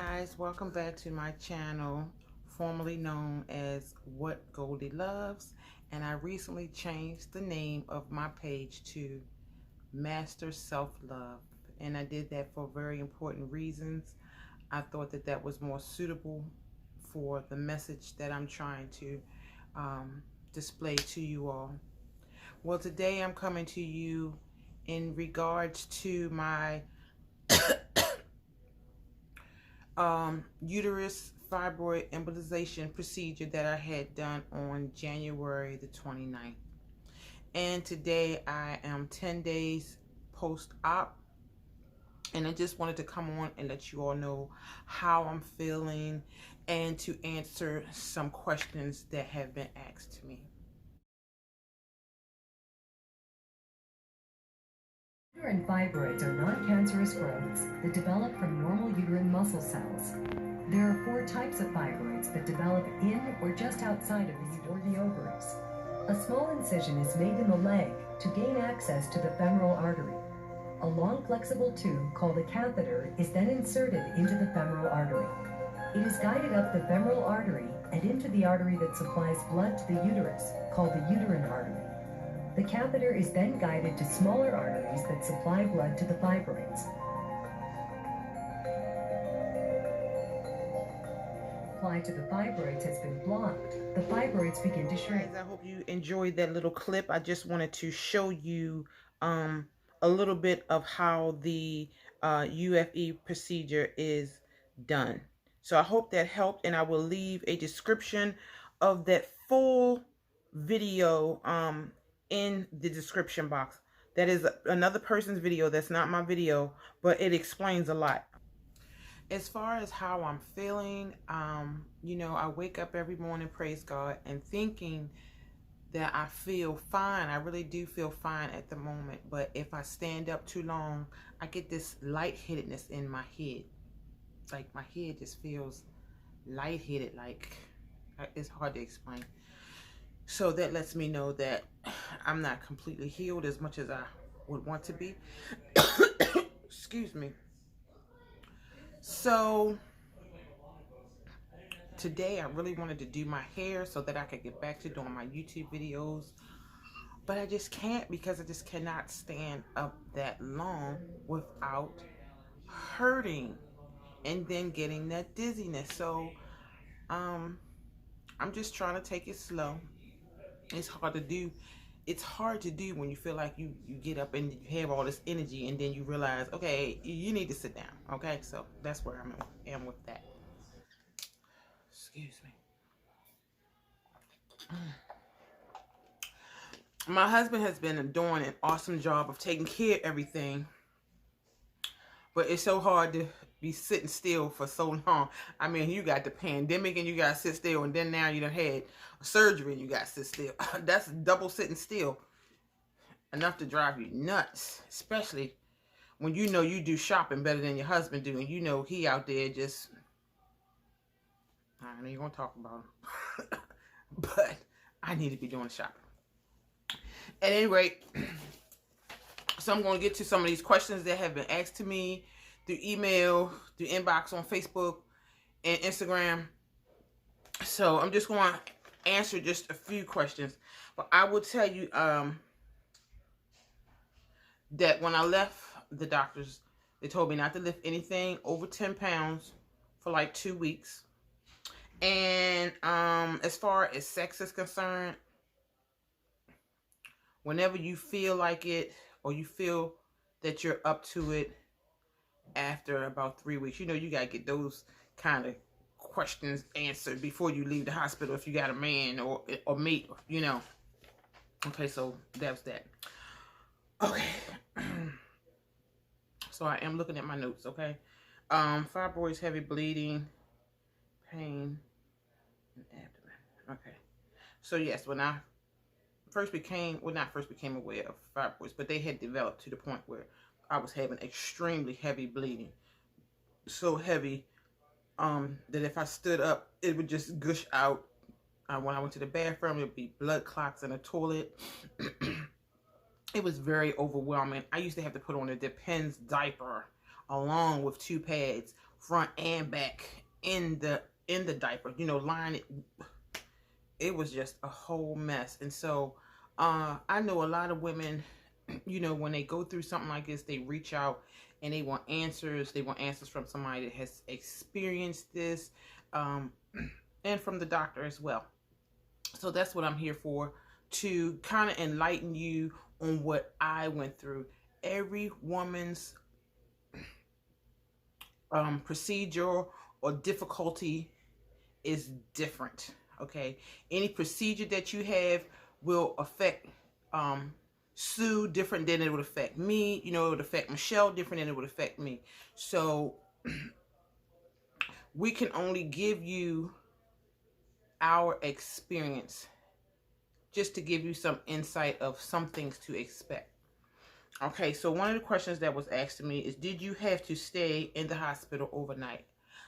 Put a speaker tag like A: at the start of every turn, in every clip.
A: guys, welcome back to my channel, formerly known as What Goldie Loves, and I recently changed the name of my page to Master Self-Love, and I did that for very important reasons. I thought that that was more suitable for the message that I'm trying to display to you all. Well, today I'm coming to you in regards to my uterus fibroid embolization procedure that I had done on January the 29th. And today I am 10 days post-op, and I just wanted to come on and let you all know how I'm feeling and to answer some questions that have been asked to me.
B: Uterine fibroids are non-cancerous growths that develop from normal uterine muscle cells. There are 4 types of fibroids that develop in or just outside of the ovaries. A small incision is made in the leg to gain access to the femoral artery. A long flexible tube called a catheter is then inserted into the femoral artery. It is guided up the femoral artery and into the artery that supplies blood to the uterus, called the uterine artery. The catheter is then guided to smaller arteries that supply blood to the fibroids. Supply to the fibroids has been blocked. The fibroids begin to shrink.
A: Guys, I hope you enjoyed that little clip. I just wanted to show you a little bit of how the UFE procedure is done. So I hope that helped, and I will leave a description of that full video in the description box. That is another person's video. That's not my video, but it explains a lot. As far as how I'm feeling, you know, I wake up every morning, praise God, and thinking that I feel fine. I really do feel fine at the moment. But if I stand up too long, I get this lightheadedness in my head. Like my head just feels lightheaded, like it's hard to explain. So that lets me know that I'm not completely healed as much as I would want to be. Excuse me. So today I really wanted to do my hair so that I could get back to doing my YouTube videos, but I just can't, because I just cannot stand up that long without hurting and then getting that dizziness. So I'm just trying to take it slow. It's hard to do. It's hard to do when you feel like you get up and you have all this energy, and then you realize, okay, you need to sit down. Okay, so that's where I am with that. Excuse me. My husband has been doing an awesome job of taking care of everything, but it's so hard to be sitting still for so long. I mean, you got the pandemic and you got to sit still, and then now you done had a surgery and you got to sit still. That's double sitting still. Enough to drive you nuts, especially when you know you do shopping better than your husband do, and you know he out there just, I know you're going to talk about him, but I need to be doing shopping. At any rate, so I'm going to get to some of these questions that have been asked to me through email, through inbox on Facebook and Instagram. So I'm just going to answer just a few questions. But I will tell you that when I left the doctors, they told me not to lift anything over 10 pounds for like 2 weeks. And as far as sex is concerned, whenever you feel like it, or you feel that you're up to it after about 3 weeks, you know, you got to get those kind of questions answered before you leave the hospital if you got a man or mate, you know. Okay, so that's that. Okay. So I am looking at my notes, okay? Fibroids, heavy bleeding, pain, and abdomen. Okay. So yes, when I first became, well, not first became aware of fibroids, but they had developed to the point where I was having extremely heavy bleeding. So heavy that if I stood up, it would just gush out. When I went to the bathroom, it would be blood clots in the toilet. It was very overwhelming. I used to have to put on a Depends diaper along with 2 pads front and back in the diaper, line it was just a whole mess. And so I know a lot of women, when they go through something like this, they reach out and they want answers. They want answers from somebody that has experienced this, um, and from the doctor as well. So that's what I'm here for, to kind of enlighten you on what I went through. Every woman's procedure or difficulty is different. Okay, any procedure that you have will affect Sue different than it would affect me. It would affect Michelle different than it would affect me. So we can only give you our experience, just to give you some insight of some things to expect. Okay, so one of the questions that was asked to me is, did you have to stay in the hospital overnight?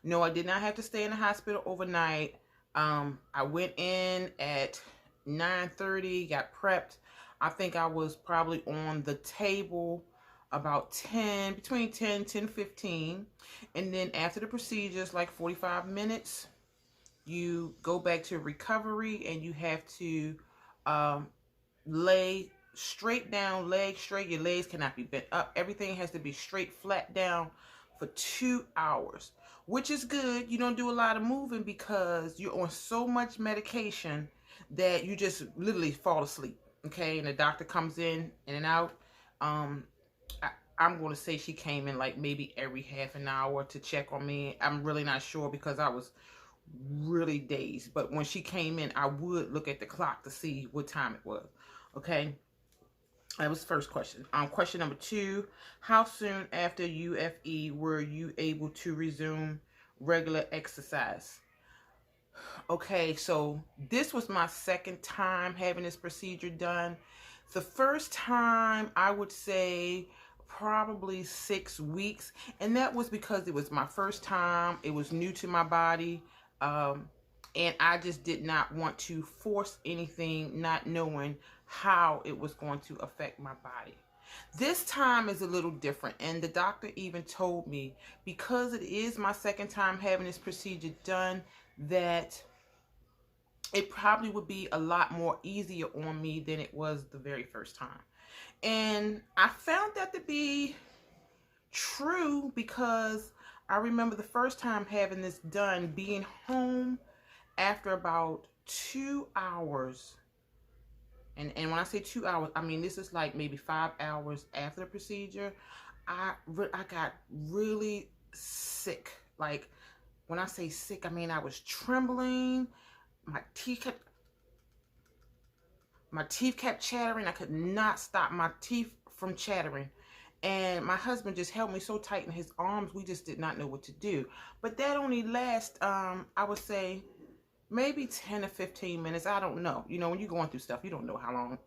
A: No, I did not have to stay in the hospital overnight. I went in at 9:30, got prepped. I think I was probably on the table about between 10:15. And then after the procedures, like 45 minutes, you go back to recovery, and you have to lay straight down, legs straight. Your legs cannot be bent up. Everything has to be straight, flat down for 2 hours, which is good. You don't do a lot of moving because you're on so much medication that you just literally fall asleep. Okay, and the doctor comes in and out. I'm going to say she came in like maybe every half an hour to check on me. I'm really not sure because I was really dazed. But when she came in, I would look at the clock to see what time it was. Okay, that was the first question. Question number 2: how soon after UFE were you able to resume regular exercise? Okay, so this was my second time having this procedure done. The first time, I would say probably 6 weeks, and that was because it was my first time. It was new to my body, and I just did not want to force anything, not knowing how it was going to affect my body. This time is a little different, and the doctor even told me, because it is my second time having this procedure done, that it probably would be a lot more easier on me than it was the very first time. And I found that to be true, because I remember the first time having this done, being home after about 2 hours. And when I say 2 hours, I mean this is like maybe 5 hours after the procedure. I got really sick. Like, when I say sick, I mean I was trembling. My teeth kept chattering. I could not stop my teeth from chattering. And my husband just held me so tight in his arms, we just did not know what to do. But that only lasts, I would say, maybe 10 to 15 minutes. I don't know. When you're going through stuff, you don't know how long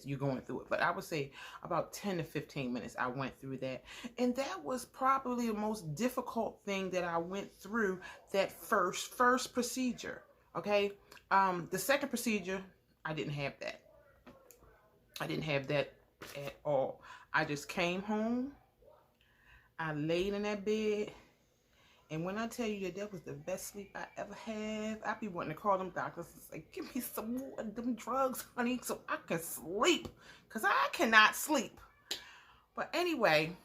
A: you're going through it. But I would say about 10 to 15 minutes I went through that. And that was probably the most difficult thing that I went through, that first procedure. Okay. The second procedure, I didn't have that. I didn't have that at all. I just came home. I laid in that bed. And when I tell you that was the best sleep I ever had, I be wanting to call them doctors and say, give me some more of them drugs, honey, so I can sleep. Because I cannot sleep. But anyway,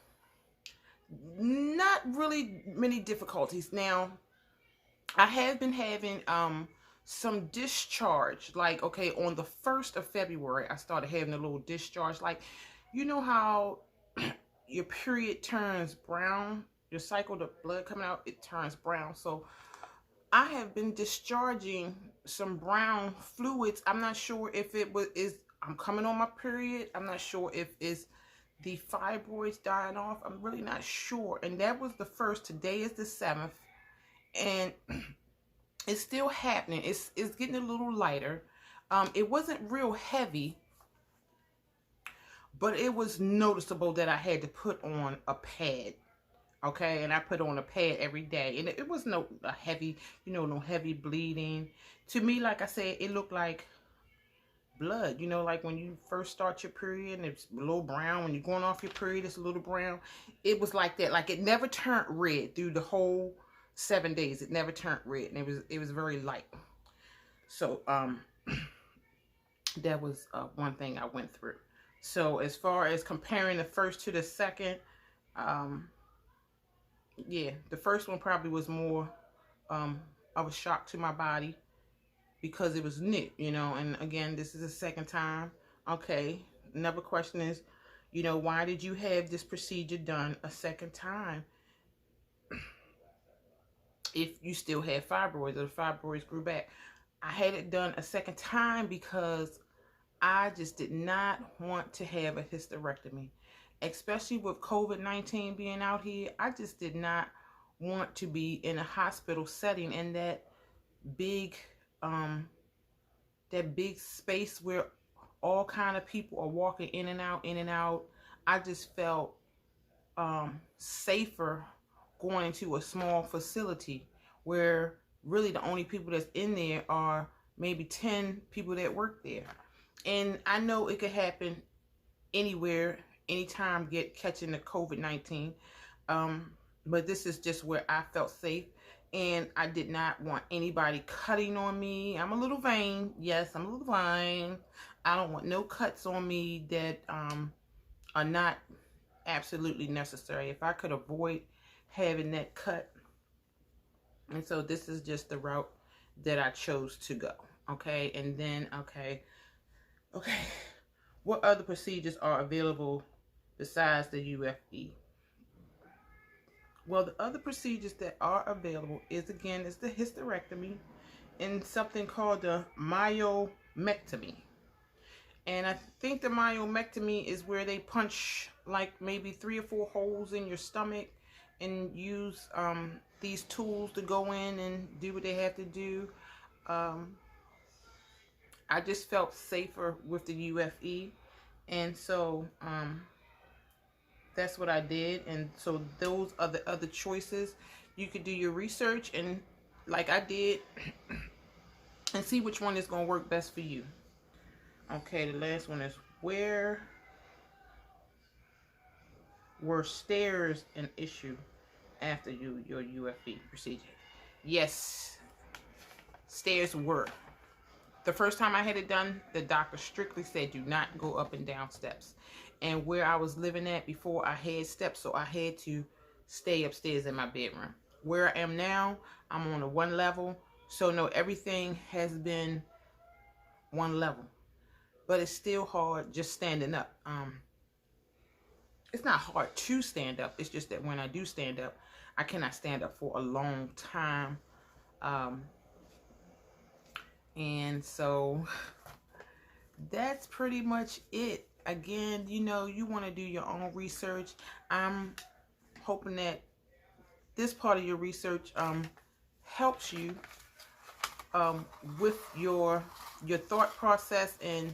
A: not really many difficulties. Now, I have been having some discharge. Like, okay, on the 1st of February, I started having a little discharge. Like, you know how your period turns brown? Your cycle, the blood coming out, it turns brown. So I have been discharging some brown fluids. I'm not sure if I'm coming on my period. I'm not sure if it's the fibroids dying off. I'm really not sure. And that was the 1st. Today is the 7th. And it's still happening. It's getting a little lighter. It wasn't real heavy, but it was noticeable that I had to put on a pad. Okay, and I put on a pad every day, and it was no heavy bleeding. To me, like I said, it looked like blood. You know, like when you first start your period and it's a little brown. When you're going off your period, it's a little brown. It was like that. Like it never turned red through the whole 7 days. It never turned red, and it was very light. So that was one thing I went through. So as far as comparing the first to the second, um, yeah, the first one probably was more of a shock to my body because it was new, you know. And again, this is the second time. Okay, another question is, you know, why did you have this procedure done a second time if you still had fibroids or the fibroids grew back? I had it done a second time because I just did not want to have a hysterectomy, especially with COVID-19 being out here. I just did not want to be in a hospital setting in big um that big space where all kind of people are walking in and out, in and out. I just felt safer going into a small facility where really the only people that's in there are maybe 10 people that work there. And I know it could happen anywhere, anytime, catching the COVID-19. Um, but this is just where I felt safe. And I did not want anybody cutting on me. I'm a little vain. Yes, I'm a little vain. I don't want no cuts on me that are not absolutely necessary. If I could avoid having that cut. And so this is just the route that I chose to go. Okay. And then, okay. What other procedures are available besides the UFE? Well, the other procedures that are available is the hysterectomy and something called the myomectomy. And I think the myomectomy is where they punch like maybe 3 or 4 holes in your stomach and use these tools to go in and do what they have to do. I just felt safer with the UFE, and so that's what I did. And so those are the other choices. You could do your research and, like I did, and see which one is going to work best for you. Okay, the last one is, where were stairs an issue after your UFE procedure? Yes, stairs were. The first time I had it done, the doctor strictly said do not go up and down steps. And where I was living at before, I had steps, so I had to stay upstairs in my bedroom. Where I am now, I'm on a 1 level, so no, everything has been 1 level. But it's still hard just standing up. It's not hard to stand up. It's just that when I do stand up, I cannot stand up for a long time. And so that's pretty much it. Again, you know, you want to do your own research. I'm hoping that this part of your research helps you with your thought process and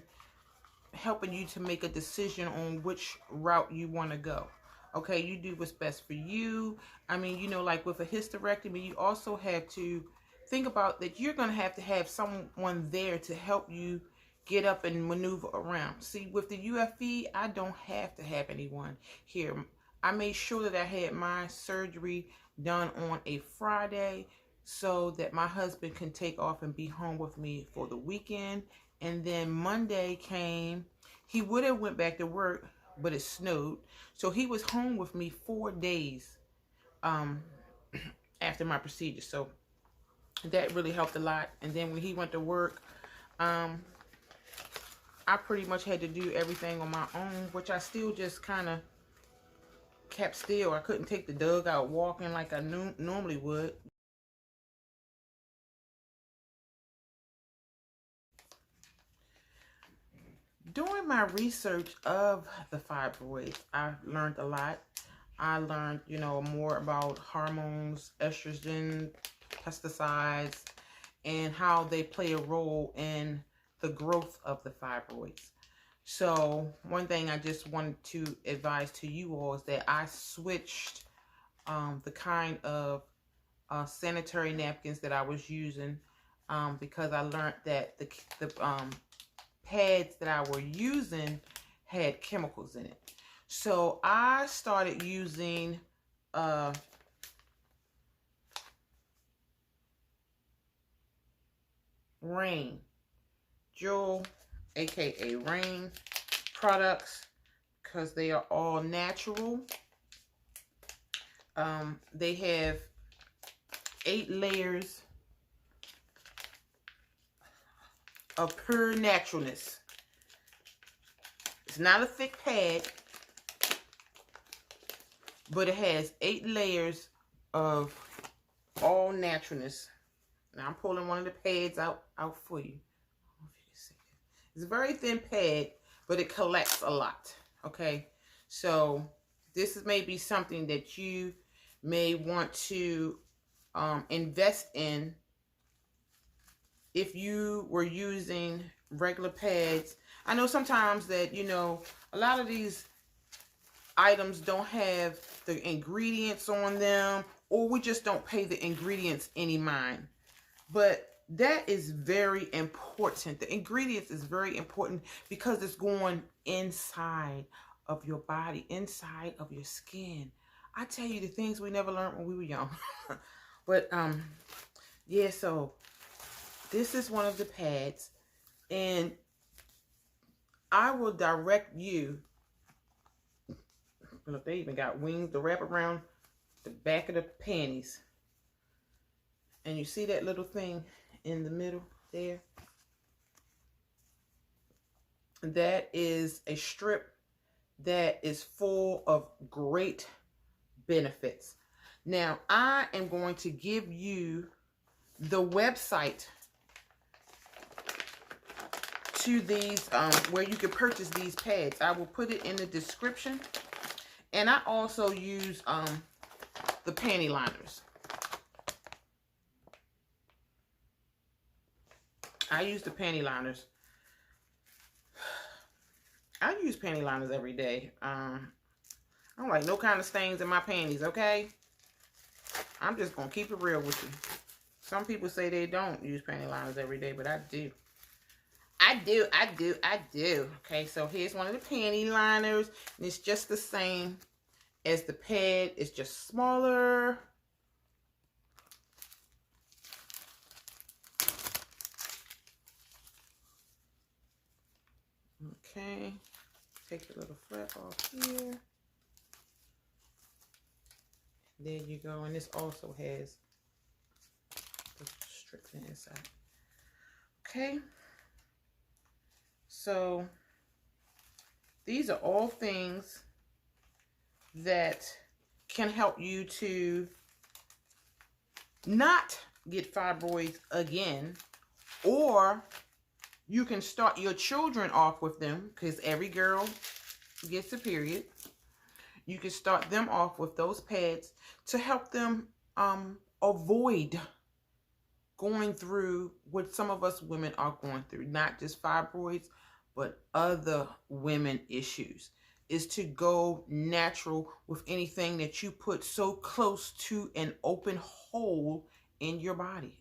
A: helping you to make a decision on which route you want to go. Okay, you do what's best for you. I mean, you know, like with a hysterectomy, you also have to think about that you're going to have someone there to help you get up and maneuver around. See, with the UFE, I don't have to have anyone here. I made sure that I had my surgery done on a Friday so that my husband can take off and be home with me for the weekend. And then Monday came. He would have went back to work, but it snowed. So he was home with me 4 days after my procedure. So that really helped a lot. And then when he went to work, I pretty much had to do everything on my own, which I still just kind of kept still. I couldn't take the dog out walking like I normally would. During my research of the fibroids, I learned a lot. I learned, you know, more about hormones, estrogen, pesticides, and how they play a role in the growth of the fibroids. So one thing I just wanted to advise to you all is that I switched the kind of sanitary napkins that I was using because I learned that the pads that I were using had chemicals in it. So I started using Rain Jewel, aka Rain products, because they are all natural. They have 8 layers of pure naturalness. It's not a thick pad, but it has 8 layers of all naturalness. Now I'm pulling one of the pads out for you. I don't know if you can see it. It's a very thin pad, but it collects a lot. Okay, so this is maybe something that you may want to invest in if you were using regular pads. I know sometimes that, you know, a lot of these items don't have the ingredients on them, or we just don't pay the ingredients any mind. But that is very important. The ingredients is very important because it's going inside of your body, inside of your skin. I tell you the things we never learned when we were young. But yeah, so this is one of the pads, and I will direct you. Look, they even got wings to wrap around the back of the panties. And you see that little thing in the middle there? That is a strip that is full of great benefits. Now, I am going to give you the website to these, where you can purchase these pads. I will put it in the description. And I also use the panty liners. I use the panty liners. I use panty liners every day. I don't like no kind of stains in my panties, okay? I'm just going to keep it real with you. Some people say they don't use panty liners every day, but I do. I do. Okay, so here's one of the panty liners. And it's just the same as the pad. It's just smaller. Okay, take the little flap off here. There you go. And this also has the strip in the inside. Okay. So these are all things that can help you to not get fibroids again, or you can start your children off with them, because every girl gets a period. You can start them off with those pads to help them avoid going through what some of us women are going through, not just fibroids, but other women issues, is to go natural with anything that you put so close to an open hole in your body.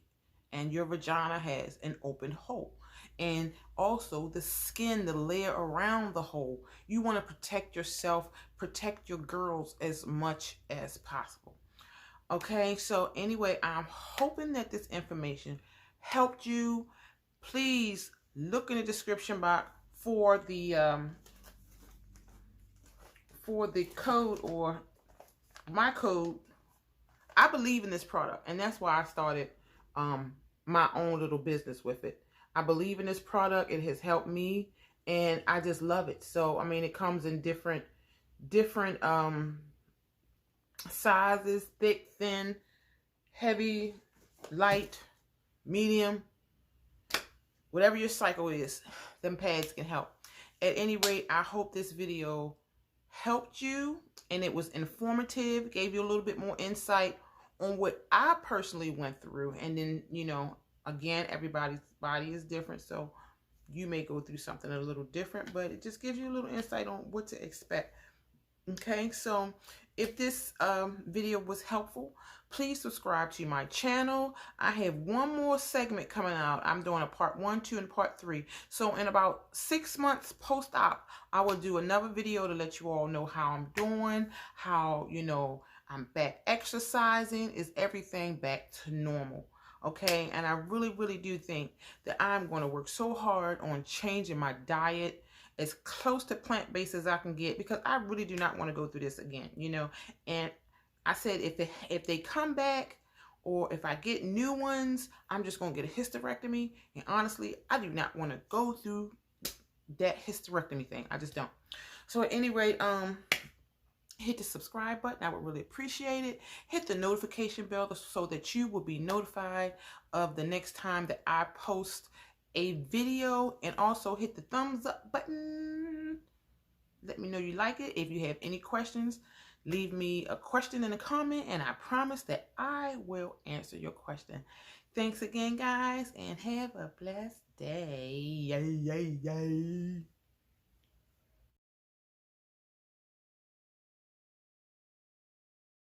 A: And your vagina has an open hole. And also the skin, the layer around the hole. You want to protect yourself, protect your girls as much as possible. Okay, so anyway, I'm hoping that this information helped you. Please look in the description box for the code, or my code. I believe in this product, and that's why I started my own little business with it. I believe in this product. It has helped me, and I just love it. So I mean, it comes in different sizes: thick, thin, heavy, light, medium. Whatever your cycle is, them pads can help. At any rate, I hope this video helped you and it was informative, gave you a little bit more insight on what I personally went through. And then, you know, again, everybody's body is different, so you may go through something a little different, but it just gives you a little insight on what to expect. Okay, so if this video was helpful, please subscribe to my channel. I have one more segment coming out. I'm doing a part 1, 2, and part 3. So in about 6 months post-op, I will do another video to let you all know how I'm doing, how, I'm back exercising, is everything back to normal. Okay, and I really, really do think that I'm going to work so hard on changing my diet as close to plant-based as I can get, because I really do not want to go through this again, And I said if they come back, or if I get new ones, I'm just going to get a hysterectomy. And honestly, I do not want to go through that hysterectomy thing. I just don't. So at any rate, hit the subscribe button. I would really appreciate it. Hit the notification bell so that you will be notified of the next time that I post a video, and also hit the thumbs up button. Let me know you like it. If you have any questions, leave me a question in a comment, and I promise that I will answer your question. Thanks again, guys, and have a blessed day. Yay, yay, yay.